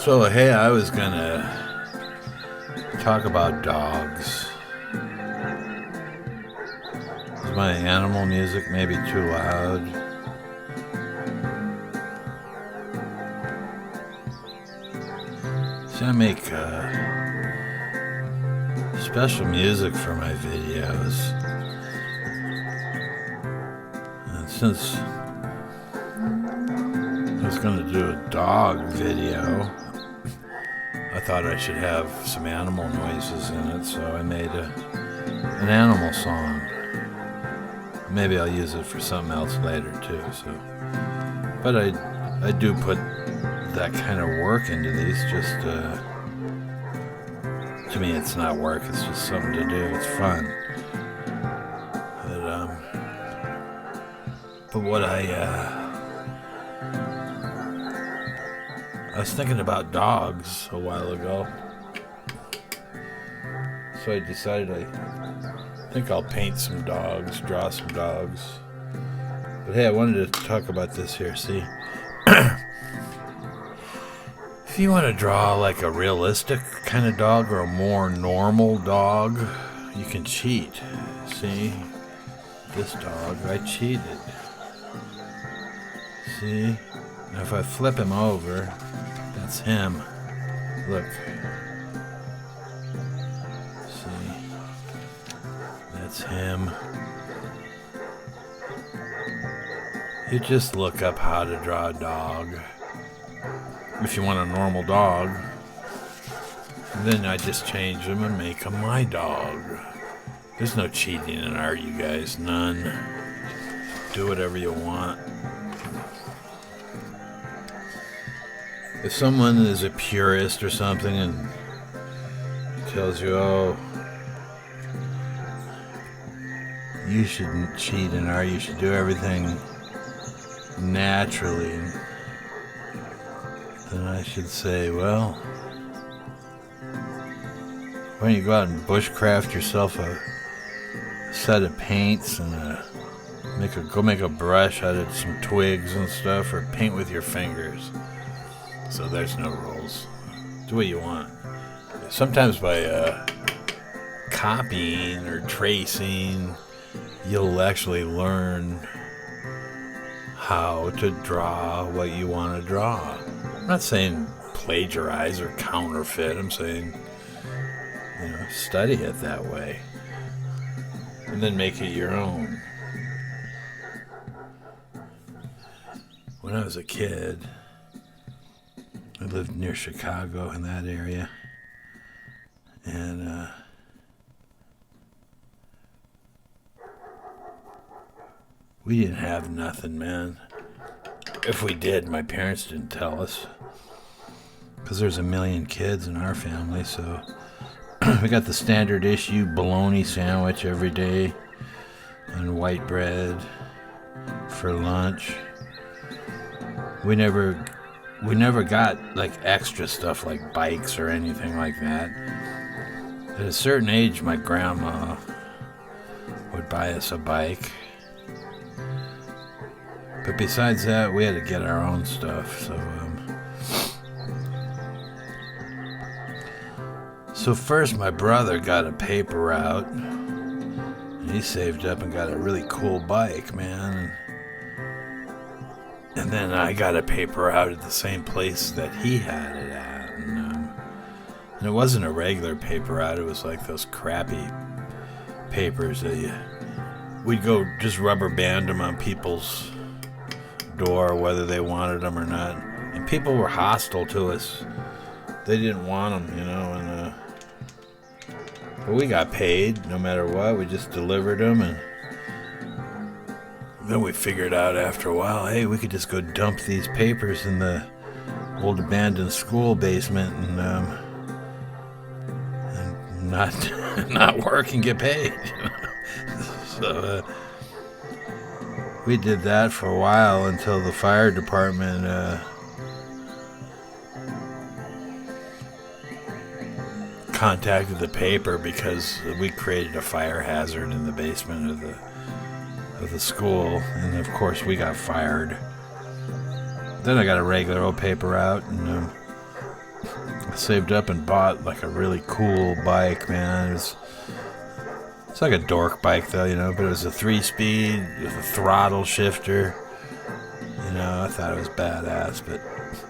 So, hey, I was gonna talk about dogs. Is my animal music maybe too loud? See, I make special music for my videos. And since I was gonna do a dog video, I thought I should have some animal noises in it, so I made an animal song. Maybe I'll use it for something else later too. But I do put that kind of work into these. Just to me, it's not work; it's just something to do. It's fun. But what I was thinking about dogs a while ago, so I decided I think I'll paint some dogs, draw some dogs. But hey, I wanted to talk about this here. See, if you want to draw like a realistic kind of dog or a more normal dog, you can cheat. See, this dog, I cheated. See, now if I flip him over, that's him. Look. See? That's him. You just look up how to draw a dog. If you want a normal dog, then I just change him and make him my dog. There's no cheating in art, you guys. None. Do whatever you want. If someone is a purist or something and tells you, oh, you shouldn't cheat in art, you should do everything naturally, then I should say, well, why don't you go out and bushcraft yourself a set of paints and go make a brush out of some twigs and stuff, or paint with your fingers. So there's no rules. Do what you want. Sometimes by copying or tracing, you'll actually learn how to draw what you want to draw. I'm not saying plagiarize or counterfeit. I'm saying, study it that way. And then make it your own. When I was a kid, I lived near Chicago in that area, and we didn't have nothing, man. If we did, my parents didn't tell us, because there's a million kids in our family, so we got the standard issue bologna sandwich every day and white bread for lunch. We never got like extra stuff like bikes or anything like that. At a certain age, my grandma would buy us a bike. But besides that, we had to get our own stuff. So first my brother got a paper route. And he saved up and got a really cool bike, man. And then I got a paper out at the same place that he had it at. And it wasn't a regular paper out. It was like those crappy papers that we'd go just rubber band them on people's door, whether they wanted them or not. And people were hostile to us. They didn't want them, but we got paid no matter what. We just delivered them, and then we figured out after a while, hey, we could just go dump these papers in the old abandoned school basement and not work and get paid. So we did that for a while until the fire department contacted the paper because we created a fire hazard in the basement of the school, and of course we got fired. Then I got a regular old paper out, and I saved up and bought like a really cool bike, man. It's like a dork bike though, but it was a 3-speed with a throttle shifter. I thought it was badass, but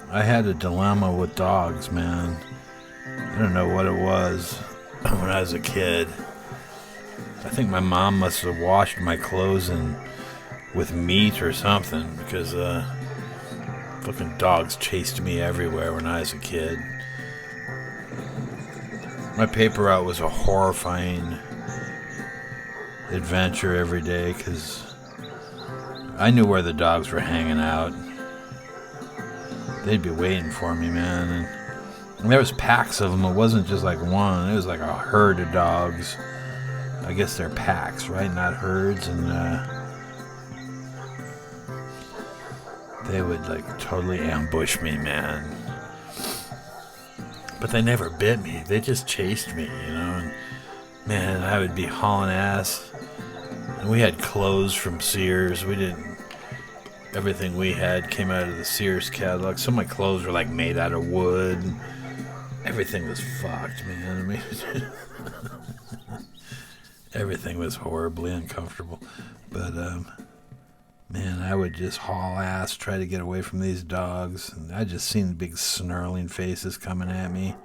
I had a dilemma with dogs, man. I don't know what it was when I was a kid. I think my mom must have washed my clothes with meat or something, because fucking dogs chased me everywhere when I was a kid. My paper route was a horrifying adventure every day, because I knew where the dogs were hanging out. They'd be waiting for me, man. And there was packs of them. It wasn't just like one. It was like a herd of dogs. I guess they're packs, right? Not herds. And they would like totally ambush me, man. But they never bit me. They just chased me, And man, I would be hauling ass. And we had clothes from Sears. Everything we had came out of the Sears catalog. Some of my clothes were like made out of wood. Everything was fucked, man. I mean, everything was horribly uncomfortable. But, man, I would just haul ass, try to get away from these dogs. And I just seen the big snarling faces coming at me,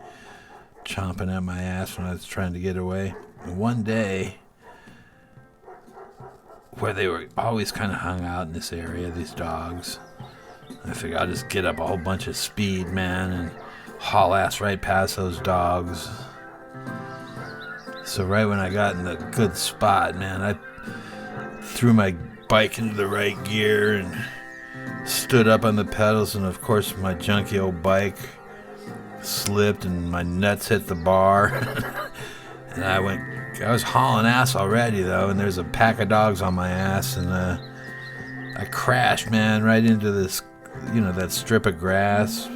chomping at my ass when I was trying to get away. And one day, where they were always kind of hung out in this area, these dogs, I figured I'll just get up a whole bunch of speed, man, and haul ass right past those dogs. So right when I got in the good spot, man, I threw my bike into the right gear and stood up on the pedals, and of course my junky old bike slipped and my nuts hit the bar. And I was hauling ass already though, and there's a pack of dogs on my ass, and I crashed, man, right into this, that strip of grass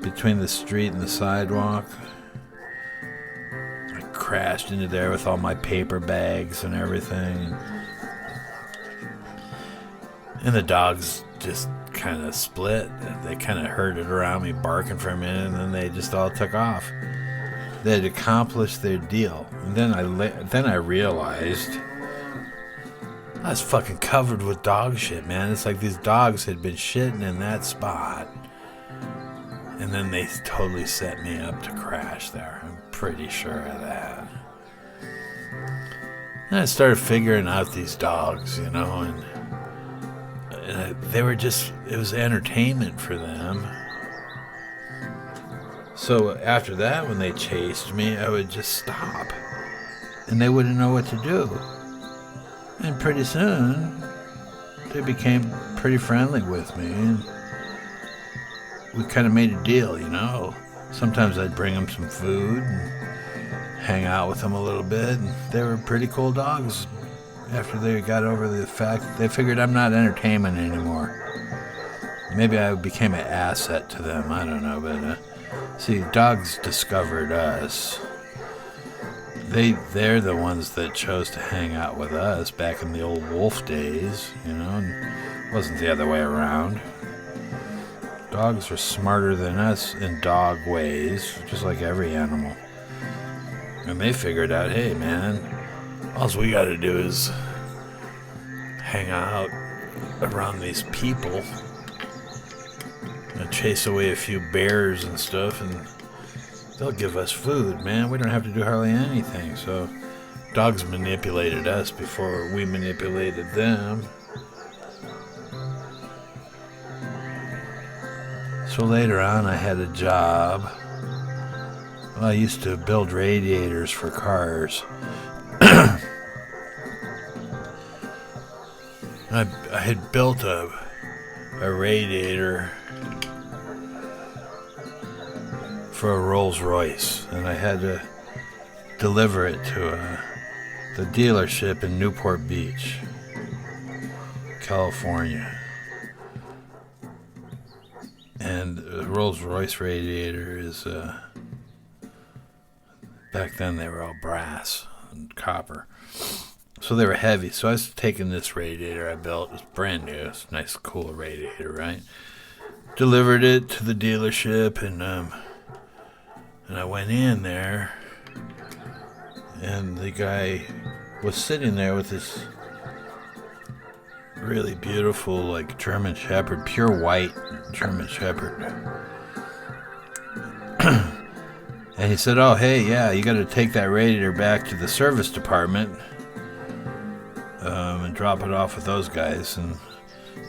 between the street and the sidewalk. I crashed into there with all my paper bags and everything. And the dogs just kind of split. They kind of herded around me barking for a minute, and then they just all took off. They had accomplished their deal. And then I realized I was fucking covered with dog shit, man. It's like these dogs had been shitting in that spot. And then they totally set me up to crash there. I'm pretty sure of that. And I started figuring out these dogs, and they were just, it was entertainment for them. So after that, when they chased me, I would just stop. And they wouldn't know what to do. And pretty soon, they became pretty friendly with me. And we kind of made a deal, Sometimes I'd bring them some food and hang out with them a little bit. And they were pretty cool dogs. After they got over the fact, they figured I'm not entertainment anymore. Maybe I became an asset to them. I don't know, but see, dogs discovered us. They're the ones that chose to hang out with us back in the old wolf days, and it wasn't the other way around. Dogs are smarter than us in dog ways, just like every animal. And they figured out, hey man, all we gotta do is hang out around these people and chase away a few bears and stuff, and they'll give us food, man. We don't have to do hardly anything. So dogs manipulated us before we manipulated them. So later on, I had a job. Well, I used to build radiators for cars. I had built a radiator for a Rolls Royce, and I had to deliver it to the dealership in Newport Beach, California. And the Rolls Royce radiator is, back then they were all brass and copper. So they were heavy. So I was taking this radiator I built. It was brand new. It's a nice, cool radiator, right? delivered it to the dealership, and I went in there, and the guy was sitting there with this really beautiful, like, German Shepherd, pure white German Shepherd. And he said, oh, hey, yeah, you got to take that radiator back to the service department and drop it off with those guys, and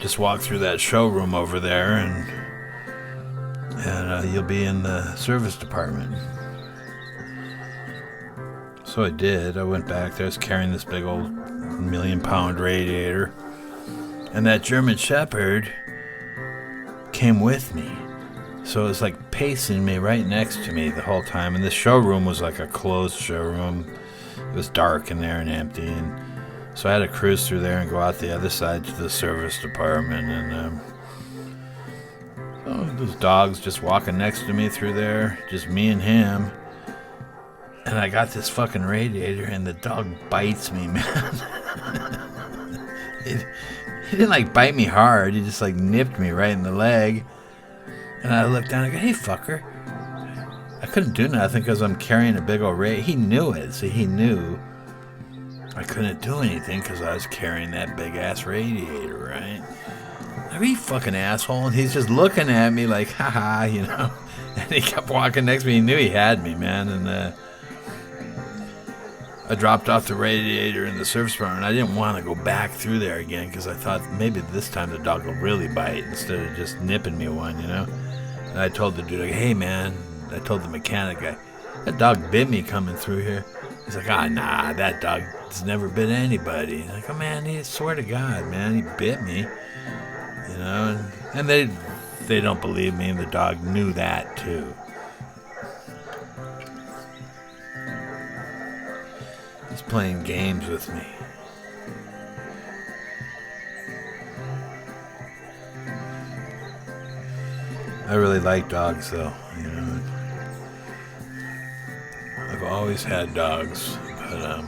just walk through that showroom over there, and you'll be in the service department. So I did. I went back there. I was carrying this big old 1,000,000-pound radiator, and that German Shepherd came with me. So it was like pacing me right next to me the whole time. And this showroom was like a closed showroom. It was dark in there and empty. And so I had to cruise through there and go out the other side to the service department. And those dogs just walking next to me through there, just me and him. And I got this fucking radiator, and the dog bites me, man. He didn't like bite me hard. He just like nipped me right in the leg. And I looked down and I go, hey, fucker. I couldn't do nothing because I'm carrying a big old radiator. He knew it. See, he knew I couldn't do anything because I was carrying that big-ass radiator, right? I mean, fucking asshole. And he's just looking at me like, haha, you know. And he kept walking next to me. He knew he had me, man. And I dropped off the radiator in the service department. I didn't want to go back through there again because I thought maybe this time the dog will really bite instead of just nipping me one, you know. And I told the dude, like, hey, man, I told the mechanic guy, that dog bit me coming through here. He's like, nah, that dog has never bit anybody. I'm like, oh, man, he swear to God, man, he bit me, you know. And they don't believe me, and the dog knew that, too. He's playing games with me. I really like dogs, though, you know. I've always had dogs, but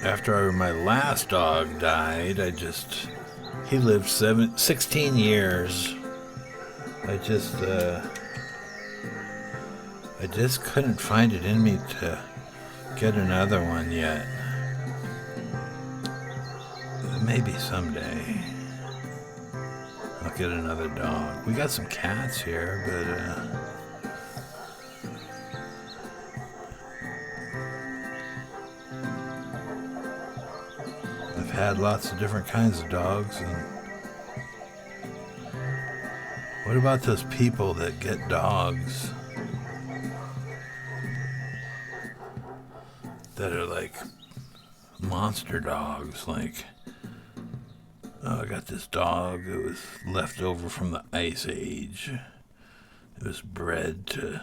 after my last dog died, he lived 16 years. I just couldn't find it in me to get another one yet. Maybe someday I'll get another dog. We got some cats here, but I've had lots of different kinds of dogs. And what about those people that get dogs that are like monster dogs? Like, I got this dog that was left over from the Ice Age. It was bred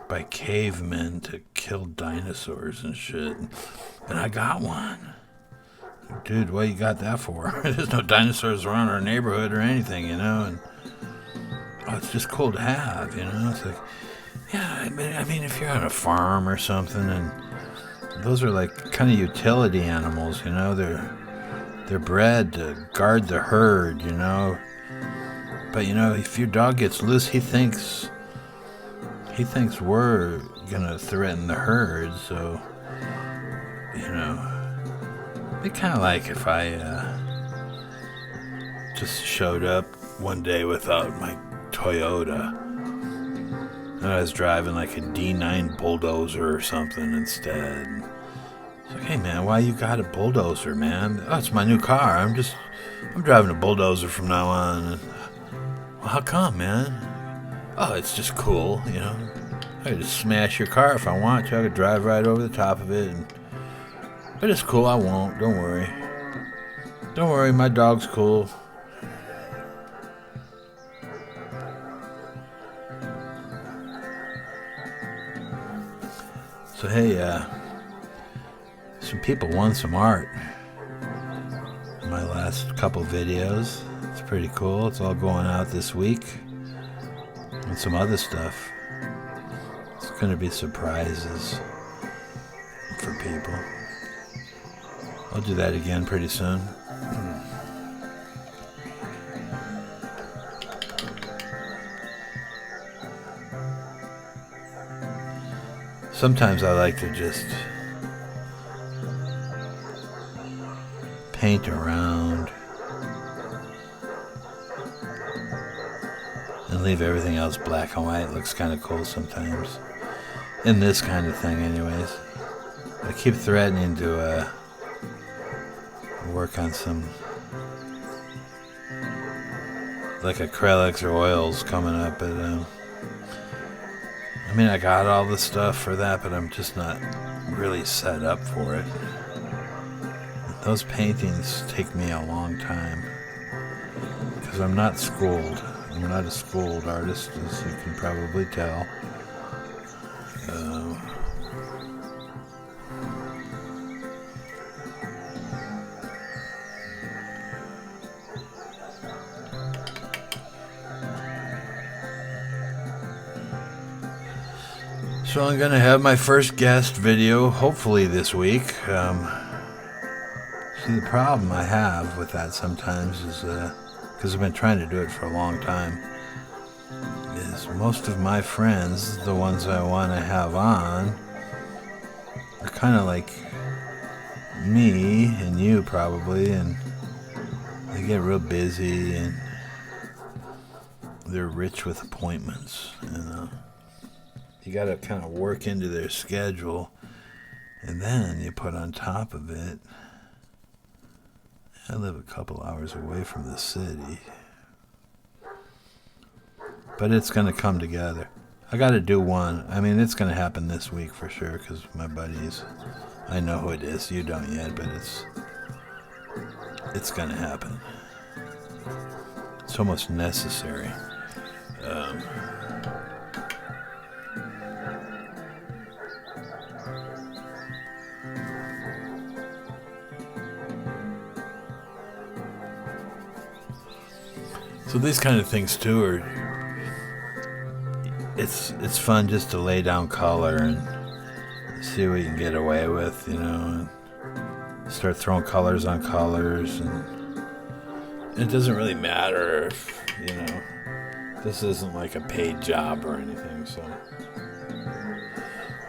by cavemen to kill dinosaurs and shit. And I got one. Dude, what you got that for? There's no dinosaurs around our neighborhood or anything, you know? And it's just cool to have, you know? It's like, yeah, I mean, if you're on a farm or something, and those are like kind of utility animals, you know? They're bred to guard the herd, you know? But, you know, if your dog gets loose, he thinks we're gonna threaten the herd, so, you know, it'd be kind of like if I just showed up one day without my Toyota, and I was driving like a D9 bulldozer or something instead. It's like, hey man, why you got a bulldozer, man? Oh, it's my new car. I'm driving a bulldozer from now on. Well, how come, man? Oh, it's just cool, you know. I could just smash your car if I want to. I could drive right over the top of it. But it's cool, I won't. Don't worry. Don't worry, my dog's cool. So, hey, some people won some art in my last couple videos. It's pretty cool. It's all going out this week. And some other stuff. It's going to be surprises for people. I'll do that again pretty soon. Sometimes I like to just paint around and leave everything else black and white. It looks kind of cool sometimes. In this kind of thing anyways. I keep threatening to work on some like acrylics or oils coming up, but I mean I got all the stuff for that, but I'm just not really set up for it. Those paintings take me a long time because I'm not schooled. I'm not a schooled artist, as you can probably tell. So I'm going to have my first guest video, hopefully this week. See, the problem I have with that sometimes is, because I've been trying to do it for a long time, is most of my friends, the ones I want to have on, are kind of like me and you probably, and they get real busy and they're rich with appointments, and you got to kind of work into their schedule, and then you put on top of it, I live a couple hours away from the city, but it's going to come together. I got to do one. I mean, it's going to happen this week for sure, because my buddies, I know who it is. You don't yet, but it's going to happen. It's almost necessary. So these kind of things too are, it's fun just to lay down color and see what you can get away with, you know, and start throwing colors on colors, and it doesn't really matter if, you know, this isn't like a paid job or anything, so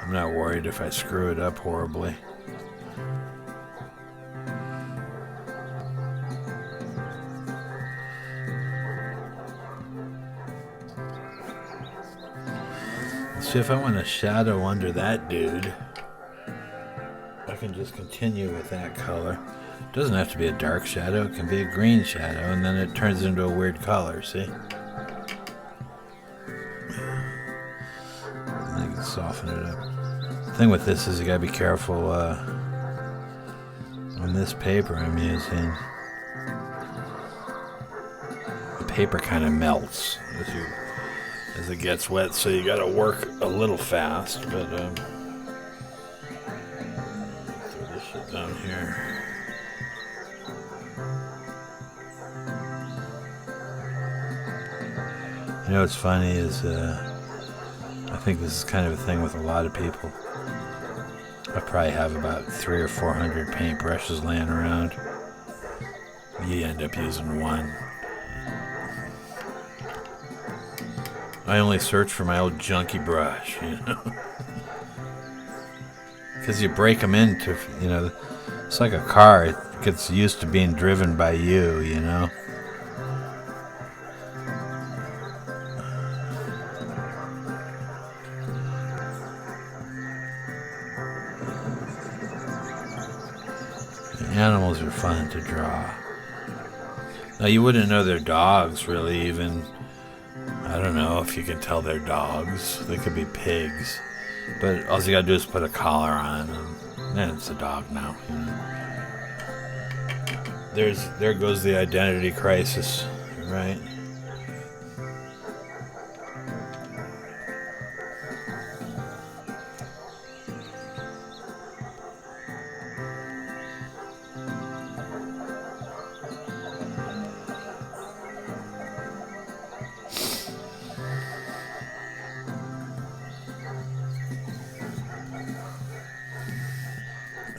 I'm not worried if I screw it up horribly. See, if I want a shadow under that dude, I can just continue with that color. It doesn't have to be a dark shadow, it can be a green shadow, and then it turns into a weird color, see? And I can soften it up. The thing with this is you gotta be careful on this paper I'm using. The paper kind of melts as it gets wet, so you gotta work a little fast, but throw this shit down here. You know what's funny is I think this is kind of a thing with a lot of people. I probably have about 300 or 400 paintbrushes laying around. You end up using one. I only search for my old junky brush, you know. Because you break them into, you know, it's like a car. It gets used to being driven by you, you know. Animals are fun to draw. Now, you wouldn't know they're dogs, really, even. I don't know if you can tell they're dogs. They could be pigs. But all you gotta do is put a collar on, and then it's a dog now. You know? There goes the identity crisis, right?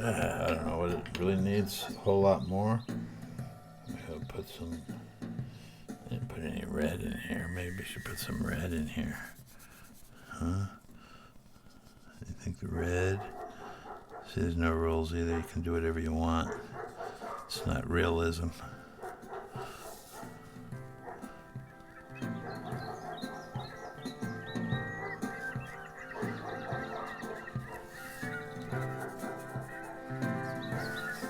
I don't know what it really needs. A whole lot more. I'll put some. I didn't put any red in here. Maybe I should put some red in here. Huh? I think the red. See, there's no rules either. You can do whatever you want. It's not realism.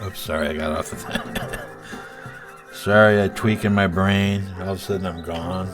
Oops, sorry, I got off the thing. Sorry, I tweaking my brain. All of a sudden, I'm gone.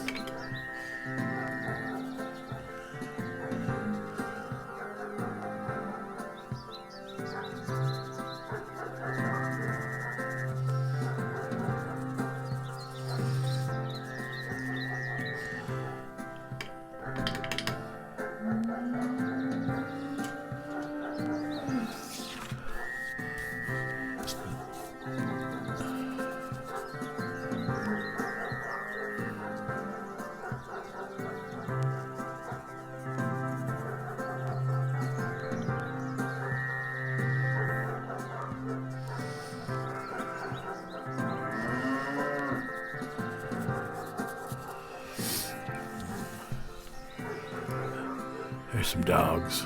There's some dogs.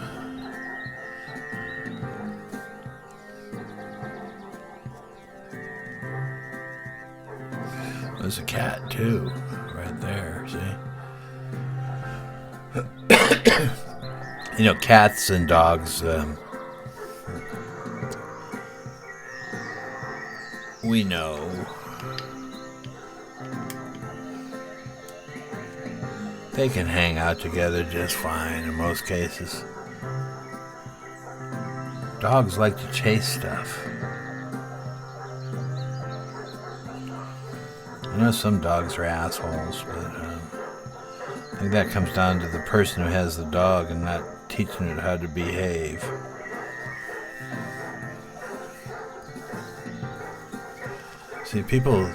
There's a cat too, right there, see? You know, cats and dogs, we know they can hang out together just fine in most cases. Dogs like to chase stuff. I know some dogs are assholes, but I think that comes down to the person who has the dog and not teaching it how to behave. See, people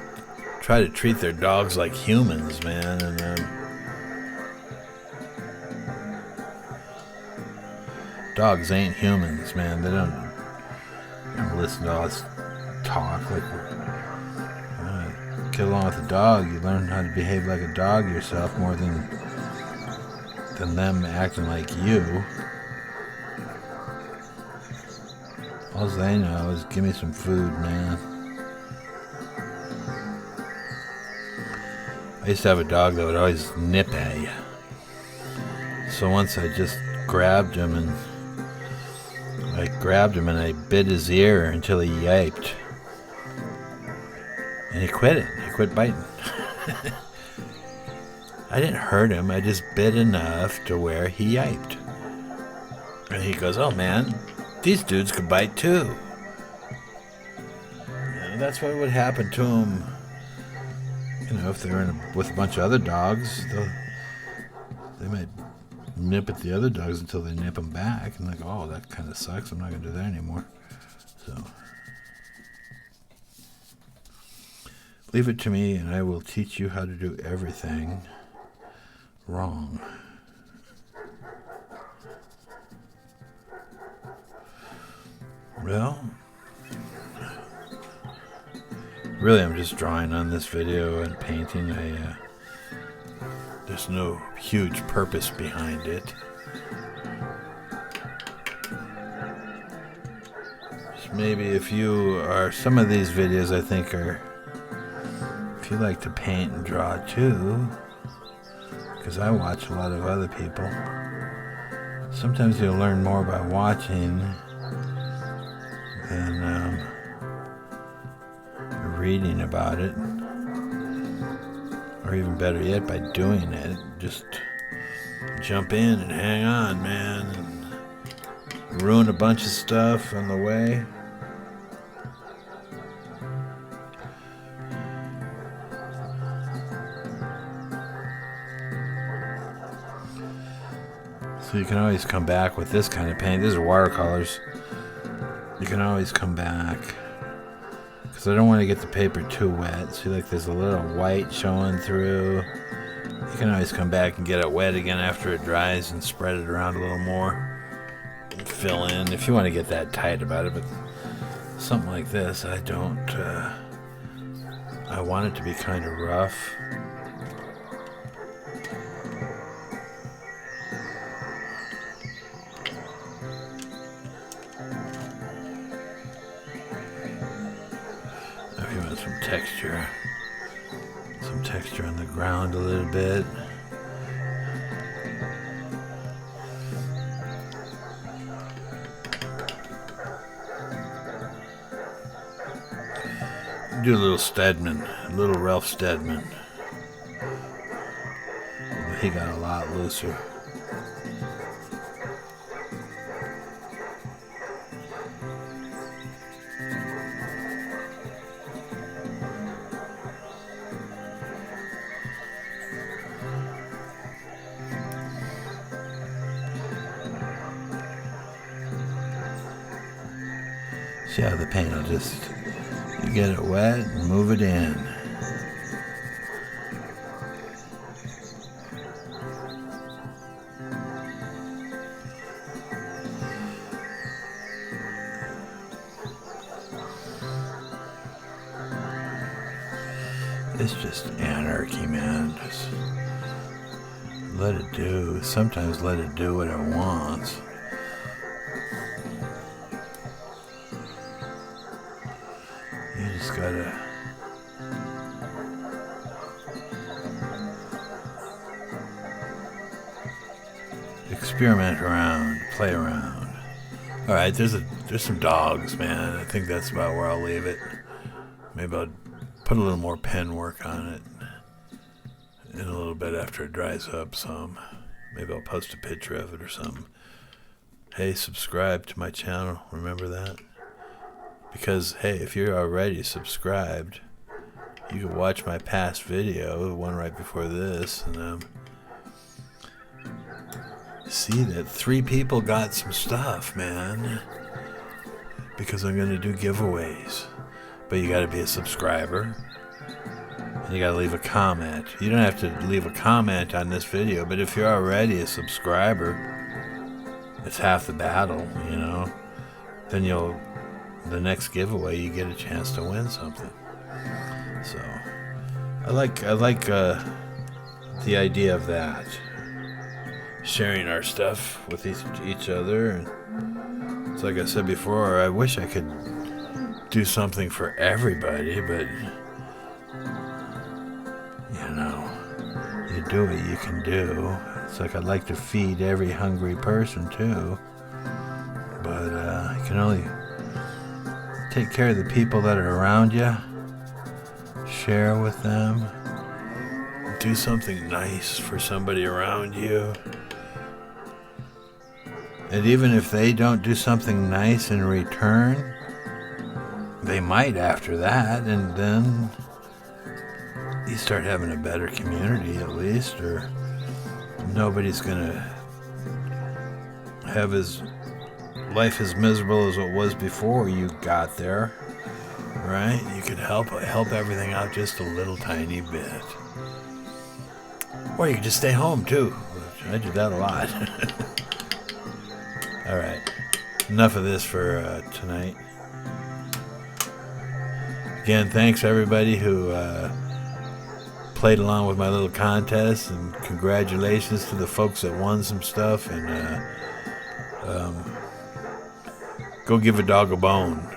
try to treat their dogs like humans, man, and dogs ain't humans, man. They don't listen to all this talk. Like, get along with a dog, you learn how to behave like a dog yourself more than them acting like you. All they know is give me some food, man. I used to have a dog that would always nip at you. So once I just grabbed him and I bit his ear until he yiped. And he quit it. He quit biting. I didn't hurt him. I just bit enough to where he yiped. And he goes, oh man, these dudes could bite too. You know, that's what would happen to him. You know, if they were with a bunch of other dogs, they might nip at the other dogs until they nip them back. And like, oh, that kind of sucks. I'm not going to do that anymore. So leave it to me, and I will teach you how to do everything wrong. Well, really, I'm just drawing on this video and painting. There's no huge purpose behind it. Just maybe if you are, some of these videos I think are, if you like to paint and draw too, because I watch a lot of other people, sometimes you'll learn more by watching than reading about it, or even better yet, by doing it. Just jump in and hang on, man, and ruin a bunch of stuff on the way. So you can always come back with this kind of paint. These are watercolors. You can always come back, because I don't want to get the paper too wet. See, like there's a little white showing through. You can always come back and get it wet again after it dries and spread it around a little more. And fill in if you want to get that tight about it. But something like this, I don't. I want it to be kind of rough. texture. Some texture on the ground a little bit. Do a little Stedman, a little Ralph Steadman. He got a lot looser. See how the paint will just, you get it wet and move it in. It's just anarchy, man. Just let it do. Sometimes let it do what it wants. You just gotta experiment around, play around. All right, there's some dogs, man. I think that's about where I'll leave it. Maybe I'll put a little more pen work on it in a little bit after it dries up some. Maybe I'll post a picture of it or something. Hey, subscribe to my channel. Remember that? Because, hey, if you're already subscribed, you can watch my past video, the one right before this, and see that 3 people got some stuff, man. Because I'm going to do giveaways. But you got to be a subscriber. And you got to leave a comment. You don't have to leave a comment on this video, but if you're already a subscriber, it's half the battle, you know. Then the next giveaway, you get a chance to win something. So, I like the idea of that. Sharing our stuff with each other. And it's like I said before, I wish I could do something for everybody, but you know, you do what you can do. It's like I'd like to feed every hungry person too, but you can only take care of the people that are around you. Share with them. Do something nice for somebody around you. And even if they don't do something nice in return, they might after that, and then you start having a better community at least, or nobody's gonna have his life as miserable as it was before you got there, right? You could help everything out just a little tiny bit. Or you could just stay home too. I do that a lot. All right, enough of this for tonight. Again, thanks everybody who played along with my little contest, and congratulations to the folks that won some stuff. And go give a dog a bone.